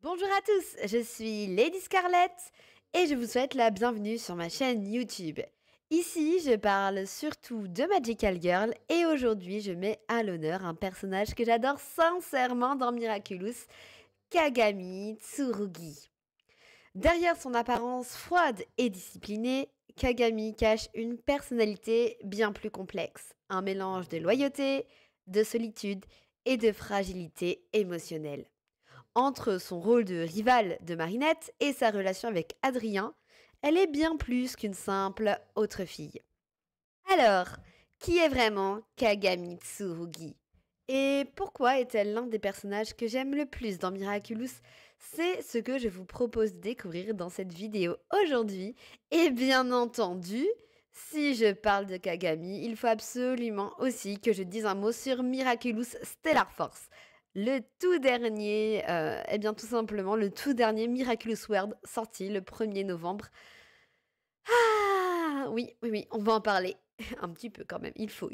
Bonjour à tous, je suis Lady Scarlett et je vous souhaite la bienvenue sur ma chaîne YouTube. Ici, je parle surtout de Magical Girl et aujourd'hui, je mets à l'honneur un personnage que j'adore sincèrement dans Miraculous, Kagami Tsurugi. Derrière son apparence froide et disciplinée, Kagami cache une personnalité bien plus complexe, un mélange de loyauté, de solitude et de fragilité émotionnelle. Entre son rôle de rivale de Marinette et sa relation avec Adrien, elle est bien plus qu'une simple autre fille. Alors, qui est vraiment Kagami Tsurugi? Et pourquoi est-elle l'un des personnages que j'aime le plus dans Miraculous? C'est ce que je vous propose de découvrir dans cette vidéo aujourd'hui. Et bien entendu, si je parle de Kagami, il faut absolument aussi que je dise un mot sur Miraculous Stellar Force. Le tout dernier, eh bien tout simplement le tout dernier Miraculous World sorti le 1er novembre. Ah oui, oui, oui, on va en parler un petit peu quand même, il faut.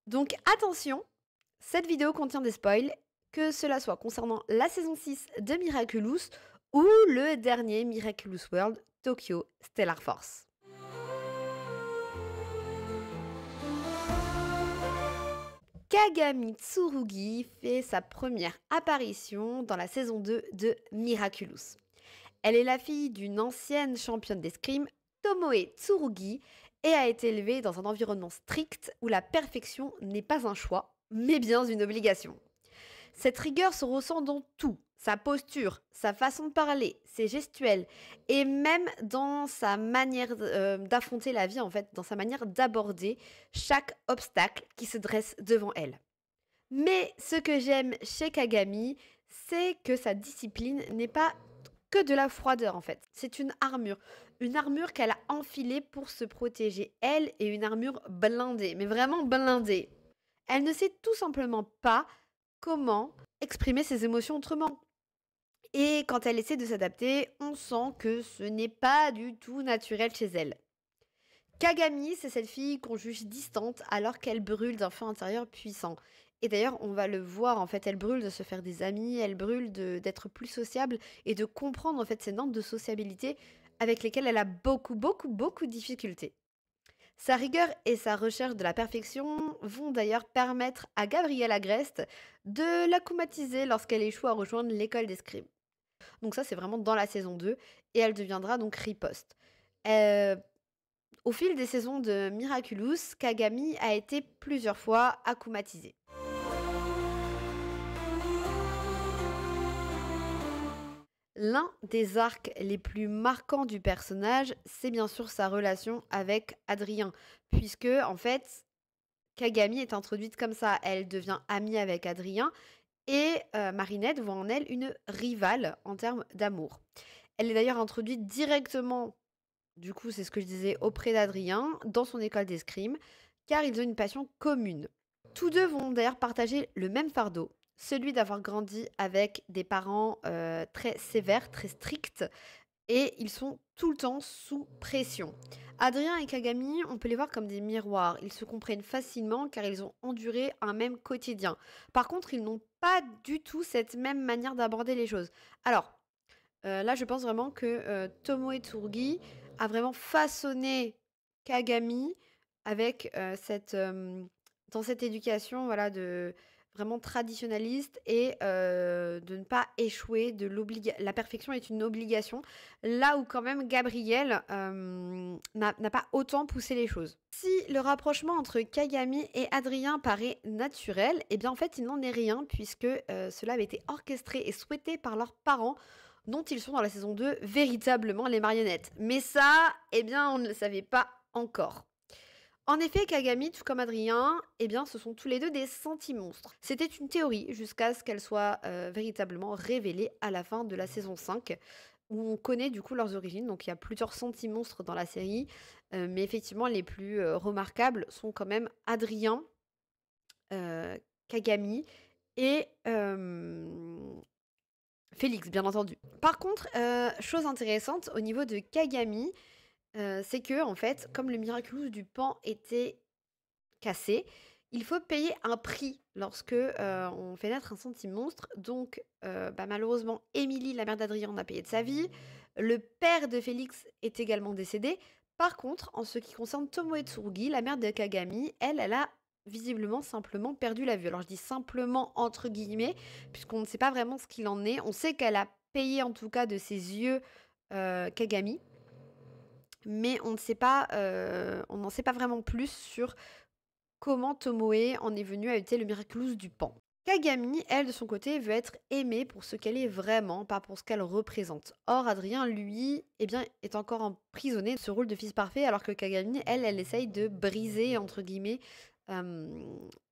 Donc attention, cette vidéo contient des spoils, que cela soit concernant la saison 6 de Miraculous ou le dernier Miraculous World Tokyo Stellar Force. Kagami Tsurugi fait sa première apparition dans la saison 2 de Miraculous. Elle est la fille d'une ancienne championne d'escrime, Tomoe Tsurugi, et a été élevée dans un environnement strict où la perfection n'est pas un choix, mais bien une obligation. Cette rigueur se ressent dans tout, sa posture, sa façon de parler, ses gestuels, et même dans sa manière d'affronter la vie, en fait, dans sa manière d'aborder chaque obstacle qui se dresse devant elle. Mais ce que j'aime chez Kagami, c'est que sa discipline n'est pas que de la froideur en fait. C'est une armure qu'elle a enfilée pour se protéger, elle, et une armure blindée, mais vraiment blindée. Elle ne sait tout simplement pas comment exprimer ses émotions autrement. Et quand elle essaie de s'adapter, on sent que ce n'est pas du tout naturel chez elle. Kagami, c'est cette fille qu'on juge distante alors qu'elle brûle d'un feu intérieur puissant. Et d'ailleurs, on va le voir, en fait, elle brûle de se faire des amis, elle brûle d'être plus sociable et de comprendre en fait ces normes de sociabilité avec lesquelles elle a beaucoup de difficultés. Sa rigueur et sa recherche de la perfection vont d'ailleurs permettre à Gabrielle Agreste de l'acclimatiser lorsqu'elle échoue à rejoindre l'école d'escrime. Donc ça, c'est vraiment dans la saison 2 et elle deviendra donc riposte. Euh, Au fil des saisons de Miraculous, Kagami a été plusieurs fois akumatisée. L'un des arcs les plus marquants du personnage, c'est bien sûr sa relation avec Adrien, puisque en fait, Kagami est introduite comme ça. Elle devient amie avec Adrien et Marinette voit en elle une rivale en termes d'amour. Elle est d'ailleurs introduite directement, du coup, c'est ce que je disais, auprès d'Adrien, dans son école d'escrime, car ils ont une passion commune. Tous deux vont d'ailleurs partager le même fardeau, celui d'avoir grandi avec des parents très sévères, très stricts, et ils sont tout le temps sous pression. Adrien et Kagami, on peut les voir comme des miroirs. Ils se comprennent facilement car ils ont enduré un même quotidien. Par contre, ils n'ont pas du tout cette même manière d'aborder les choses. Alors, là, je pense vraiment que Tomoe Tsurugi a vraiment façonné Kagami avec dans cette éducation voilà, vraiment traditionnaliste et de ne pas échouer. La perfection est une obligation. Là où quand même Gabrielle n'a pas autant poussé les choses. Si le rapprochement entre Kagami et Adrien paraît naturel, eh bien en fait il n'en est rien puisque cela avait été orchestré et souhaité par leurs parents dont ils sont dans la saison 2 véritablement les marionnettes. Mais ça, eh bien, on ne le savait pas encore. En effet, Kagami, tout comme Adrien, eh bien, ce sont tous les deux des sentimonstres. C'était une théorie jusqu'à ce qu'elle soit véritablement révélée à la fin de la saison 5, où on connaît du coup leurs origines. Donc il y a plusieurs sentimonstres dans la série, mais effectivement, les plus remarquables sont quand même Adrien, Kagami et Félix, bien entendu. Par contre, chose intéressante au niveau de Kagami, c'est que en fait, comme le Miraculous du Pan était cassé, Il faut payer un prix lorsque, on fait naître un sentimonstre. Donc, bah, malheureusement, Émilie, la mère d'Adrien, en a payé de sa vie. Le père de Félix est également décédé. Par contre, en ce qui concerne Tomoe Tsurugi, la mère de Kagami, elle, elle a visiblement simplement perdu la vue. Alors je dis «simplement» entre guillemets, puisqu'on ne sait pas vraiment ce qu'il en est. On sait qu'elle a payé en tout cas de ses yeux, Kagami, mais on ne sait pas, on n'en sait pas vraiment plus sur comment Tomoe en est venue à éviter le miraculous du pan. Kagami, elle, de son côté, veut être aimée pour ce qu'elle est vraiment, pas pour ce qu'elle représente. Or, Adrien, lui, eh bien, est encore emprisonné de ce rôle de fils parfait, alors que Kagami, elle, elle essaye de briser, entre guillemets, euh,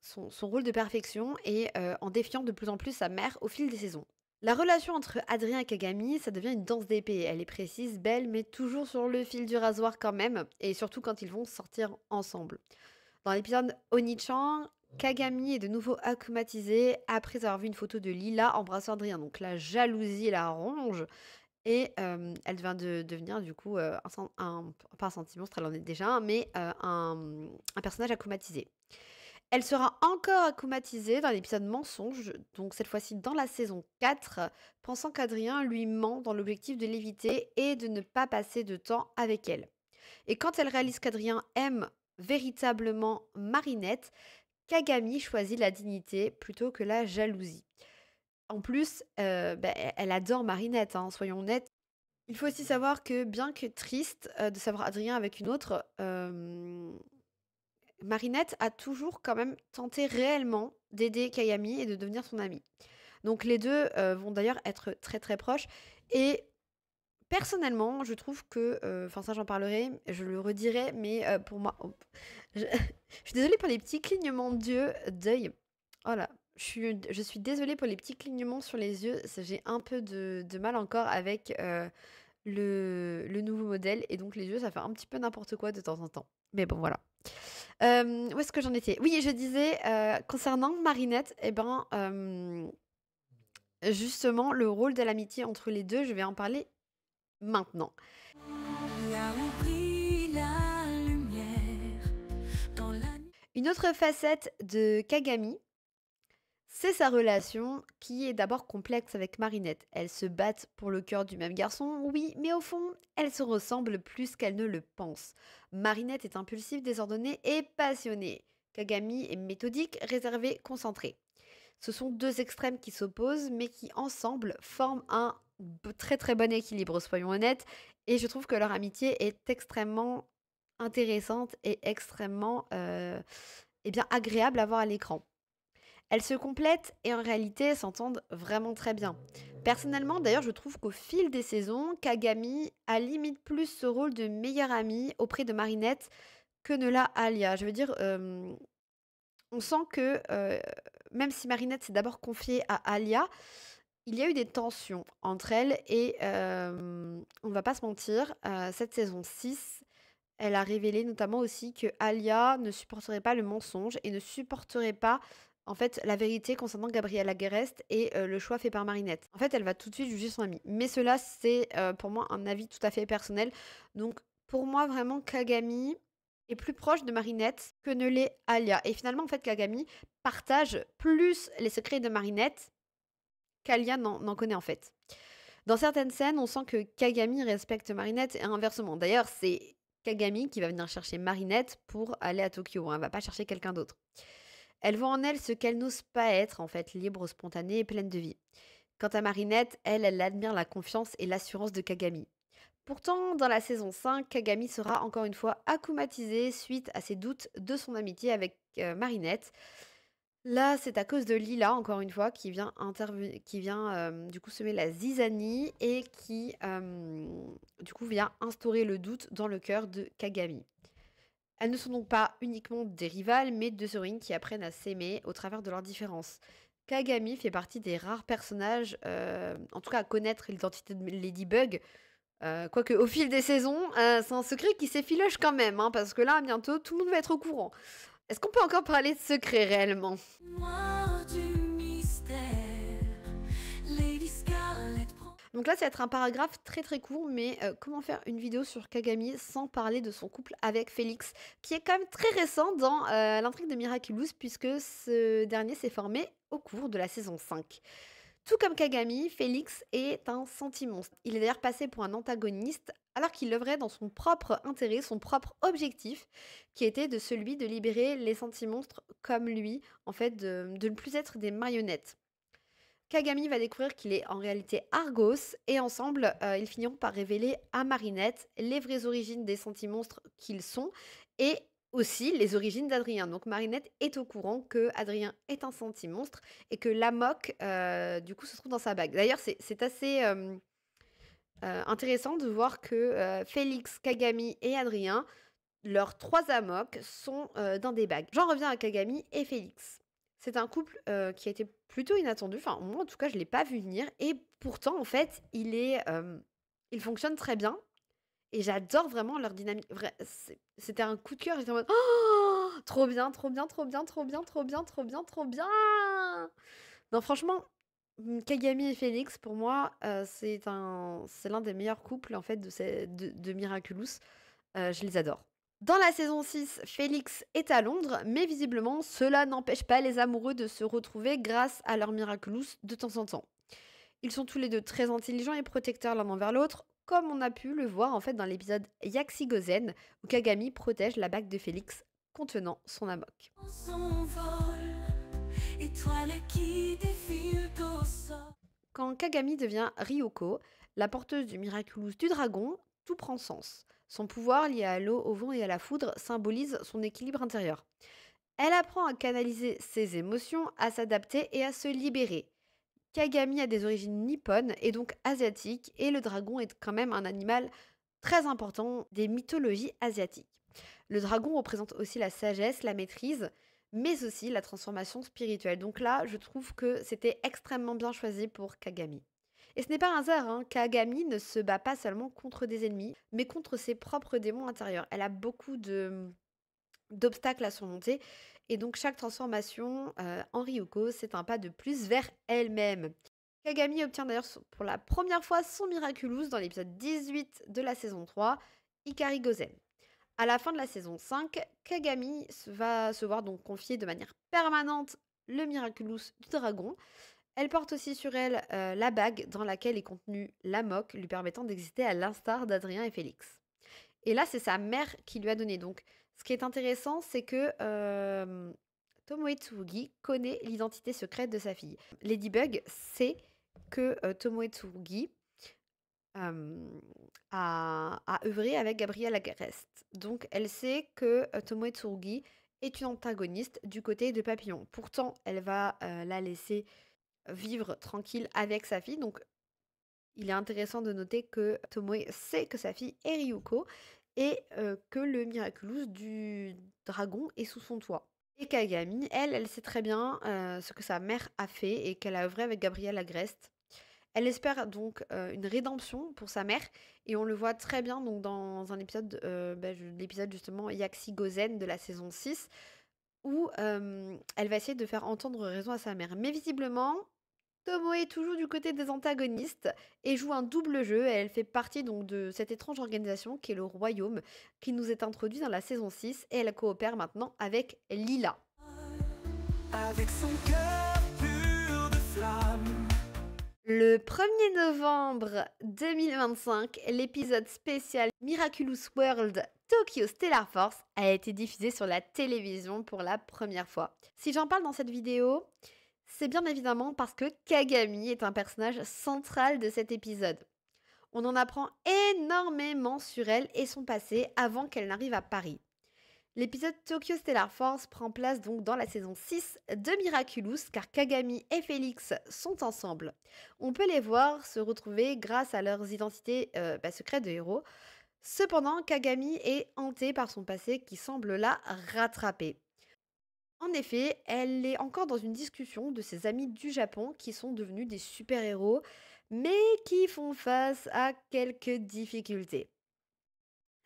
son rôle de perfection et en défiant de plus en plus sa mère au fil des saisons. La relation entre Adrien et Kagami, ça devient une danse d'épée. Elle est précise, belle, mais toujours sur le fil du rasoir quand même, et surtout quand ils vont sortir ensemble. Dans l'épisode Onichan, Kagami est de nouveau akumatisée après avoir vu une photo de Lila embrassant Adrien. Donc la jalousie la ronge et elle vient de devenir du coup pas un sentimonstre, elle en est déjà un, mais un personnage akumatisé. Elle sera encore akumatisée dans l'épisode Mensonge, donc cette fois-ci dans la saison 4, pensant qu'Adrien lui ment dans l'objectif de l'éviter et de ne pas passer de temps avec elle. Et quand elle réalise qu'Adrien aime véritablement Marinette, Kagami choisit la dignité plutôt que la jalousie. En plus, bah, elle adore Marinette, hein, soyons honnêtes. Il faut aussi savoir que bien que triste de savoir Adrien avec une autre, Marinette a toujours quand même tenté réellement d'aider Kagami et de devenir son amie. Donc les deux vont d'ailleurs être très très proches. Et personnellement, je trouve que, enfin ça j'en parlerai, je le redirai, mais pour moi, je, je suis désolée pour les petits clignements d'œil. Oh là, je suis désolée pour les petits clignements sur les yeux. J'ai un peu de mal encore avec le nouveau modèle, et donc les yeux, ça fait un petit peu n'importe quoi de temps en temps. Mais bon, voilà. Où est-ce que j'en étais? Oui, je disais, concernant Marinette, eh ben, justement, le rôle de l'amitié entre les deux, je vais en parler maintenant. Une autre facette de Kagami, c'est sa relation qui est d'abord complexe avec Marinette. Elles se battent pour le cœur du même garçon, oui, mais au fond, elles se ressemblent plus qu'elles ne le pensent. Marinette est impulsive, désordonnée et passionnée. Kagami est méthodique, réservée, concentrée. Ce sont deux extrêmes qui s'opposent, mais qui ensemble forment un très très bon équilibre, soyons honnêtes. Et je trouve que leur amitié est extrêmement intéressante et extrêmement eh bien, agréable à voir à l'écran. Elles se complètent et en réalité s'entendent vraiment très bien. Personnellement, d'ailleurs, je trouve qu'au fil des saisons, Kagami a limite plus ce rôle de meilleure amie auprès de Marinette que ne l'a Alia. Je veux dire, on sent que même si Marinette s'est d'abord confiée à Alia, il y a eu des tensions entre elles et on ne va pas se mentir, cette saison 6, elle a révélé notamment aussi que Alia ne supporterait pas le mensonge et ne supporterait pas en fait la vérité concernant Gabriella Guerrest et le choix fait par Marinette. En fait, elle va tout de suite juger son amie. Mais cela, c'est pour moi un avis tout à fait personnel. Donc pour moi, vraiment, Kagami est plus proche de Marinette que ne l'est Alia. Et finalement, en fait, Kagami partage plus les secrets de Marinette qu'Alia n'en connaît en fait. Dans certaines scènes, on sent que Kagami respecte Marinette et inversement. D'ailleurs, c'est Kagami qui va venir chercher Marinette pour aller à Tokyo, hein. Elle va pas chercher quelqu'un d'autre. Elle voit en elle ce qu'elle n'ose pas être, en fait, libre, spontanée et pleine de vie. Quant à Marinette, elle admire la confiance et l'assurance de Kagami. Pourtant, dans la saison 5, Kagami sera encore une fois akumatisée suite à ses doutes de son amitié avec Marinette. Là, c'est à cause de Lila, encore une fois, qui vient du coup semer la zizanie et qui du coup vient instaurer le doute dans le cœur de Kagami. Elles ne sont donc pas uniquement des rivales, mais deux héroïnes qui apprennent à s'aimer au travers de leurs différences. Kagami fait partie des rares personnages, en tout cas à connaître l'identité de Ladybug. Quoique au fil des saisons, c'est un secret qui s'effiloche quand même, hein, parce que là, bientôt, tout le monde va être au courant. Est-ce qu'on peut encore parler de secret réellement? Donc là, ça va être un paragraphe très très court, mais comment faire une vidéo sur Kagami sans parler de son couple avec Félix, qui est quand même très récent dans l'intrigue de Miraculous, puisque ce dernier s'est formé au cours de la saison 5. Tout comme Kagami, Félix est un sentimonstre. Il est d'ailleurs passé pour un antagoniste alors qu'il œuvrait dans son propre intérêt, son propre objectif, qui était de celui de libérer les sentimonstres comme lui, en fait, de ne plus être des marionnettes. Kagami va découvrir qu'il est en réalité Argos et ensemble, ils finiront par révéler à Marinette les vraies origines des sentimonstres qu'ils sont et aussi les origines d'Adrien. Donc Marinette est au courant que Adrien est un sentimonstre et que l'amok, du coup, se trouve dans sa bague. D'ailleurs, c'est assez intéressant de voir que Félix, Kagami et Adrien, leurs trois amoks, sont dans des bagues. J'en reviens à Kagami et Félix. C'est un couple qui a été plutôt inattendu. Enfin, moi, en tout cas, je ne l'ai pas vu venir. Et pourtant, en fait, il fonctionne très bien. Et j'adore vraiment leur dynamique. C'était un coup de cœur. J'étais en mode oh, trop bien, trop bien, trop bien, trop bien, trop bien, trop bien, trop bien. Non, franchement, Kagami et Félix, pour moi, c'est l'un des meilleurs couples en fait de Miraculous. Je les adore. Dans la saison 6, Félix est à Londres, mais visiblement, cela n'empêche pas les amoureux de se retrouver grâce à leur Miraculous de temps en temps. Ils sont tous les deux très intelligents et protecteurs l'un envers l'autre, comme on a pu le voir en fait dans l'épisode Yaxi Gozen, où Kagami protège la bague de Félix contenant son amok. Quand Kagami devient Ryoko, la porteuse du Miraculous du dragon, tout prend sens. Son pouvoir lié à l'eau, au vent et à la foudre symbolise son équilibre intérieur. Elle apprend à canaliser ses émotions, à s'adapter et à se libérer. Kagami a des origines nippones et donc asiatiques, et le dragon est quand même un animal très important des mythologies asiatiques. Le dragon représente aussi la sagesse, la maîtrise, mais aussi la transformation spirituelle. Donc là, je trouve que c'était extrêmement bien choisi pour Kagami. Et ce n'est pas un hasard, hein, Kagami ne se bat pas seulement contre des ennemis, mais contre ses propres démons intérieurs. Elle a beaucoup d'obstacles à surmonter, et donc chaque transformation en Ryuko, c'est un pas de plus vers elle-même. Kagami obtient d'ailleurs pour la première fois son Miraculous dans l'épisode 18 de la saison 3, Ikari Gozen. À la fin de la saison 5, Kagami va se voir donc confier de manière permanente le Miraculous du dragon. Elle porte aussi sur elle la bague dans laquelle est contenu l'amok, lui permettant d'exister à l'instar d'Adrien et Félix. Et là, c'est sa mère qui lui a donné. Donc, ce qui est intéressant, c'est que Tomoe Tsurugi connaît l'identité secrète de sa fille. Ladybug sait que Tomoe Tsurugi a œuvré avec Gabriel Agreste. Donc, elle sait que Tomoe Tsurugi est une antagoniste du côté de Papillon. Pourtant, elle va la laisser vivre tranquille avec sa fille. Donc, il est intéressant de noter que Tomoe sait que sa fille est Ryuko et que le Miraculous du dragon est sous son toit. Et Kagami, elle sait très bien ce que sa mère a fait et qu'elle a œuvré avec Gabriel Agreste. Elle espère donc une rédemption pour sa mère et on le voit très bien donc dans un épisode, l'épisode justement Yaxi Gozen de la saison 6 où elle va essayer de faire entendre raison à sa mère. Mais visiblement, Tomoe est toujours du côté des antagonistes et joue un double jeu. Elle fait partie donc de cette étrange organisation qui est le Royaume, qui nous est introduit dans la saison 6 et elle coopère maintenant avec Lila. Avec son cœur pur de flamme. Le 1er novembre 2025, l'épisode spécial Miraculous World Tokyo Stellar Force a été diffusé sur la télévision pour la première fois. Si j'en parle dans cette vidéo, c'est bien évidemment parce que Kagami est un personnage central de cet épisode. On en apprend énormément sur elle et son passé avant qu'elle n'arrive à Paris. L'épisode Tokyo Stellar Force prend place donc dans la saison 6 de Miraculous car Kagami et Félix sont ensemble. On peut les voir se retrouver grâce à leurs identités secrètes de héros. Cependant, Kagami est hantée par son passé qui semble la rattraper. En effet, elle est encore dans une discussion de ses amis du Japon qui sont devenus des super-héros, mais qui font face à quelques difficultés.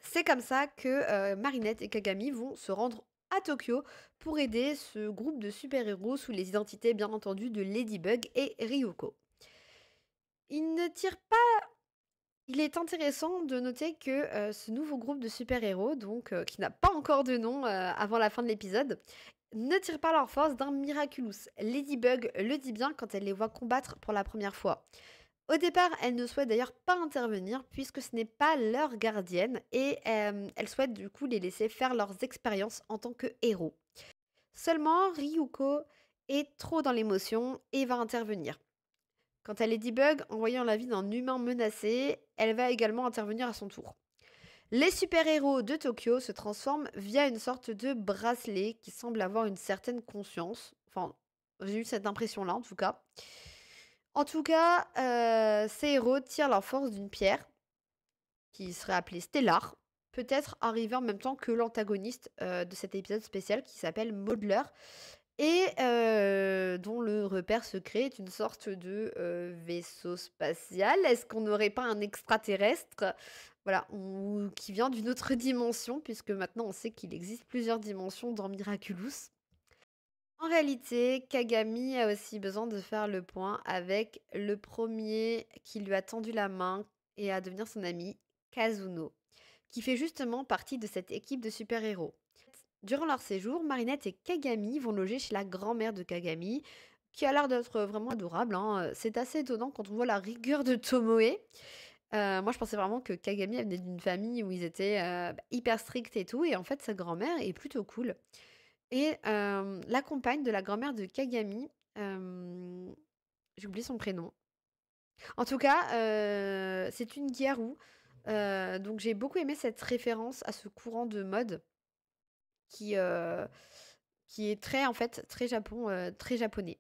C'est comme ça que Marinette et Kagami vont se rendre à Tokyo pour aider ce groupe de super-héros sous les identités bien entendu de Ladybug et Ryuko. Il ne tire Il est intéressant de noter que, ce nouveau groupe de super-héros donc, qui n'a pas encore de nom, avant la fin de l'épisode, ne tirent pas leur force d'un Miraculous. Ladybug le dit bien quand elle les voit combattre pour la première fois. Au départ, elle ne souhaite d'ailleurs pas intervenir puisque ce n'est pas leur gardienne et elle souhaite du coup les laisser faire leurs expériences en tant que héros. Seulement, Ryuko est trop dans l'émotion et va intervenir. Quant à Ladybug, en voyant la vie d'un humain menacé, elle va également intervenir à son tour. Les super-héros de Tokyo se transforment via une sorte de bracelet qui semble avoir une certaine conscience. Enfin, j'ai eu cette impression-là en tout cas. En tout cas, ces héros tirent leur force d'une pierre, qui serait appelée Stellar, peut-être arrivé en même temps que l'antagoniste de cet épisode spécial qui s'appelle Maudler, et dont le repère secret est une sorte de vaisseau spatial. Est-ce qu'on n'aurait pas un extraterrestre, voilà, ou qui vient d'une autre dimension, puisque maintenant on sait qu'il existe plusieurs dimensions dans Miraculous. En réalité, Kagami a aussi besoin de faire le point avec le premier qui lui a tendu la main et à devenir son ami, Kazuno, qui fait justement partie de cette équipe de super-héros. Durant leur séjour, Marinette et Kagami vont loger chez la grand-mère de Kagami, qui a l'air d'être vraiment adorable, hein. C'est assez étonnant quand on voit la rigueur de Tomoe. Moi, je pensais vraiment que Kagami elle venait d'une famille où ils étaient hyper stricts et tout, et en fait, sa grand-mère est plutôt cool. Et la compagne de la grand-mère de Kagami, j'ai oublié son prénom. En tout cas, c'est une Gyaru. Donc j'ai beaucoup aimé cette référence à ce courant de mode qui, heu, qui est très, en fait, très japonais.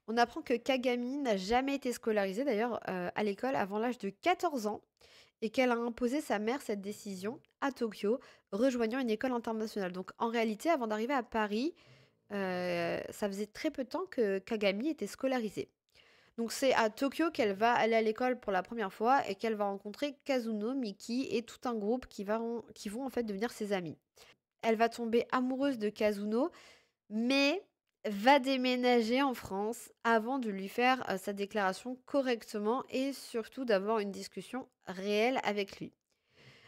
On apprend que Kagami n'a jamais été scolarisée d'ailleurs, à l'école avant l'âge de 14 ans et qu'elle a imposé sa mère cette décision à Tokyo, rejoignant une école internationale. Donc en réalité, avant d'arriver à Paris, ça faisait très peu de temps que Kagami était scolarisée. Donc c'est à Tokyo qu'elle va aller à l'école pour la première fois et qu'elle va rencontrer Kazuno, Miki et tout un groupe qui vont en fait devenir ses amis. Elle va tomber amoureuse de Kazuno, mais va déménager en France avant de lui faire sa déclaration correctement et surtout d'avoir une discussion réelle avec lui.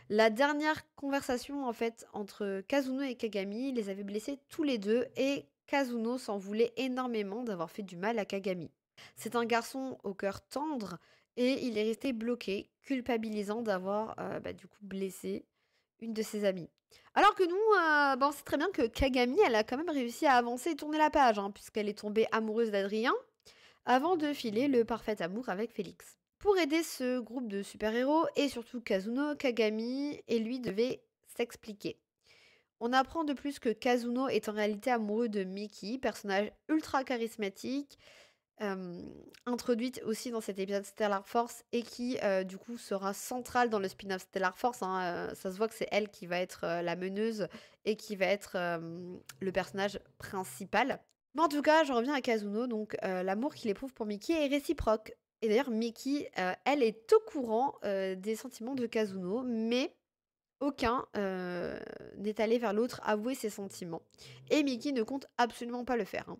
La dernière conversation en fait entre Kazuno et Kagami les avait blessés tous les deux et Kazuno s'en voulait énormément d'avoir fait du mal à Kagami. C'est un garçon au cœur tendre et il est resté bloqué, culpabilisant d'avoir du coup blessé une de ses amies. Alors que nous, on sait très bien que Kagami, elle a quand même réussi à avancer et tourner la page, hein, puisqu'elle est tombée amoureuse d'Adrien avant de filer le parfait amour avec Félix. Pour aider ce groupe de super-héros et surtout Kazuno, Kagami et lui devaient s'expliquer. On apprend de plus que Kazuno est en réalité amoureux de Miki, personnage ultra charismatique, introduite aussi dans cet épisode Stellar Force et qui du coup sera centrale dans le spin-off Stellar Force, hein. Ça se voit que c'est elle qui va être la meneuse et qui va être le personnage principal. Mais en tout cas, je reviens à Kazuno, donc l'amour qu'il éprouve pour Miki est réciproque. Et d'ailleurs, Miki, elle est au courant des sentiments de Kazuno, mais aucun n'est allé vers l'autre avouer ses sentiments. Et Miki ne compte absolument pas le faire, hein.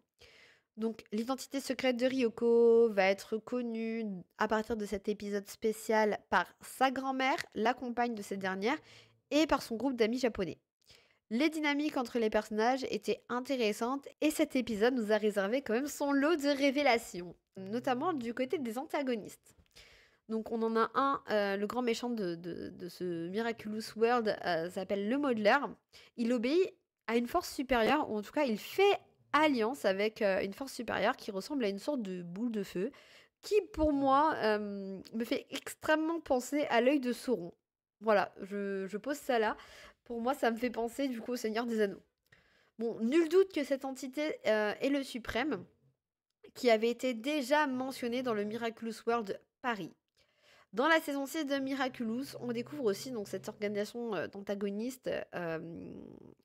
Donc, l'identité secrète de Ryoko va être connue à partir de cet épisode spécial par sa grand-mère, la compagne de cette dernière, et par son groupe d'amis japonais. Les dynamiques entre les personnages étaient intéressantes et cet épisode nous a réservé quand même son lot de révélations, notamment du côté des antagonistes. Donc on en a un, le grand méchant de ce Miraculous World s'appelle le Modeler. Il obéit à une force supérieure, ou en tout cas il fait alliance avec une force supérieure qui ressemble à une sorte de boule de feu, qui pour moi me fait extrêmement penser à l'œil de Sauron. Voilà, je pose ça là. Pour moi, ça me fait penser du coup au Seigneur des Anneaux. Bon, nul doute que cette entité est le suprême, qui avait été déjà mentionné dans le Miraculous World Paris. Dans la saison 6 de Miraculous, on découvre aussi donc, cette organisation d'antagonistes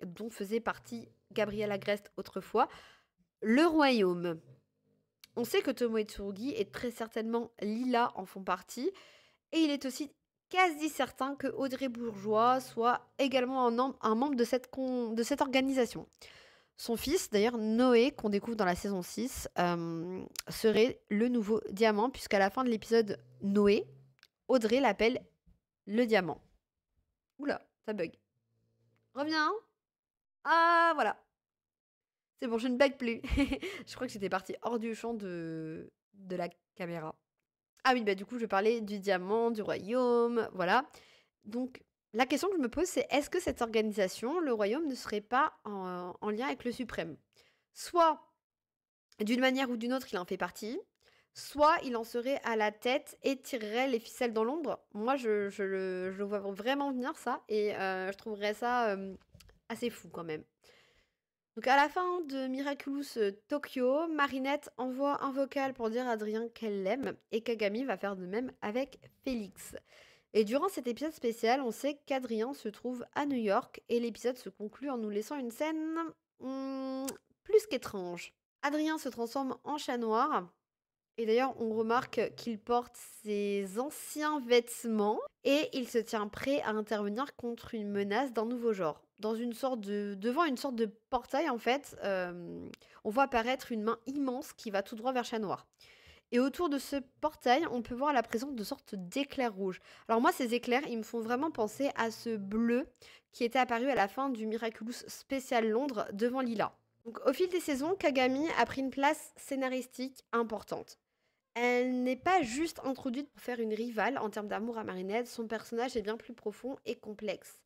dont faisait partie Gabriel Agreste autrefois, le Royaume. On sait que Tomoe Tsurugi et très certainement Lila en font partie, et il est aussi quasi certain que Audrey Bourgeois soit également un membre de cette organisation. Son fils, d'ailleurs, Noé, qu'on découvre dans la saison 6, serait le nouveau diamant, puisqu'à la fin de l'épisode Noé, Audrey l'appelle le diamant. Oula, ça bug. Reviens. Ah, voilà. C'est bon, je ne blague plus. Je crois que j'étais partie hors du champ de la caméra. Ah oui, bah du coup, je parlais du diamant, du royaume, voilà. Donc, la question que je me pose, c'est est-ce que cette organisation, le royaume, ne serait pas en lien avec le suprême? Soit, d'une manière ou d'une autre, il en fait partie, soit il en serait à la tête et tirerait les ficelles dans l'ombre. Moi, je le vois vraiment venir, ça, et je trouverais ça assez fou quand même. Donc à la fin de Miraculous Tokyo, Marinette envoie un vocal pour dire à Adrien qu'elle l'aime et Kagami va faire de même avec Félix. Et durant cet épisode spécial, on sait qu'Adrien se trouve à New York et l'épisode se conclut en nous laissant une scène plus qu'étrange. Adrien se transforme en chat noir et d'ailleurs on remarque qu'il porte ses anciens vêtements et il se tient prêt à intervenir contre une menace d'un nouveau genre. Devant une sorte de portail en fait, on voit apparaître une main immense qui va tout droit vers Chat Noir. Et autour de ce portail, on peut voir la présence de sortes d'éclairs rouges. Alors moi, ces éclairs, ils me font vraiment penser à ce bleu qui était apparu à la fin du Miraculous Spécial Londres devant Lila. Donc au fil des saisons, Kagami a pris une place scénaristique importante. Elle n'est pas juste introduite pour faire une rivale en termes d'amour à Marinette, son personnage est bien plus profond et complexe.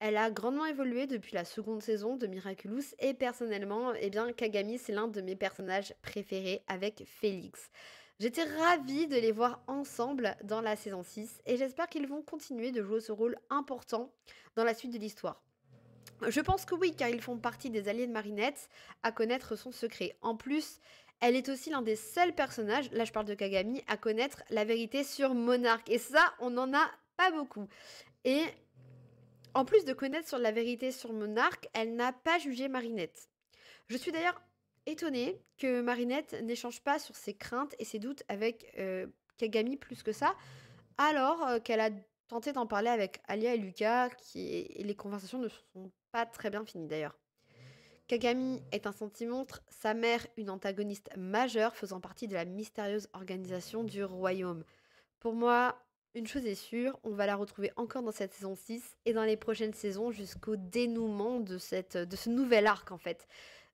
Elle a grandement évolué depuis la seconde saison de Miraculous et personnellement, eh bien, Kagami, c'est l'un de mes personnages préférés avec Félix. J'étais ravie de les voir ensemble dans la saison 6 et j'espère qu'ils vont continuer de jouer ce rôle important dans la suite de l'histoire. Je pense que oui, car ils font partie des alliés de Marinette à connaître son secret. En plus, elle est aussi l'un des seuls personnages, là je parle de Kagami, à connaître la vérité sur Monarch. Et ça, on n'en a pas beaucoup. Et en plus de connaître sur la vérité sur Monarch, elle n'a pas jugé Marinette. Je suis d'ailleurs étonnée que Marinette n'échange pas sur ses craintes et ses doutes avec Kagami plus que ça, alors qu'elle a tenté d'en parler avec Alia et Lucas, et les conversations ne sont pas très bien finies d'ailleurs. Kagami est un sentimonstre, sa mère une antagoniste majeure faisant partie de la mystérieuse organisation du royaume. Pour moi, une chose est sûre, on va la retrouver encore dans cette saison 6 et dans les prochaines saisons jusqu'au dénouement de ce nouvel arc en fait.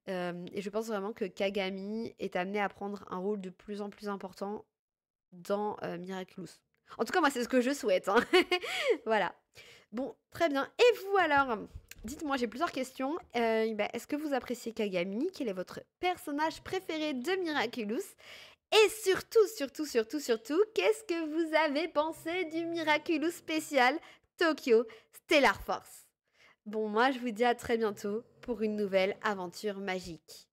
Et je pense vraiment que Kagami est amené à prendre un rôle de plus en plus important dans Miraculous. En tout cas, moi, c'est ce que je souhaite, hein. Voilà. Bon, très bien. Et vous alors? Dites-moi, j'ai plusieurs questions. Est-ce que vous appréciez Kagami? Quel est votre personnage préféré de Miraculous? Et surtout, qu'est-ce que vous avez pensé du Miraculous spécial Tokyo Stellar Force? Bon, moi, je vous dis à très bientôt pour une nouvelle aventure magique.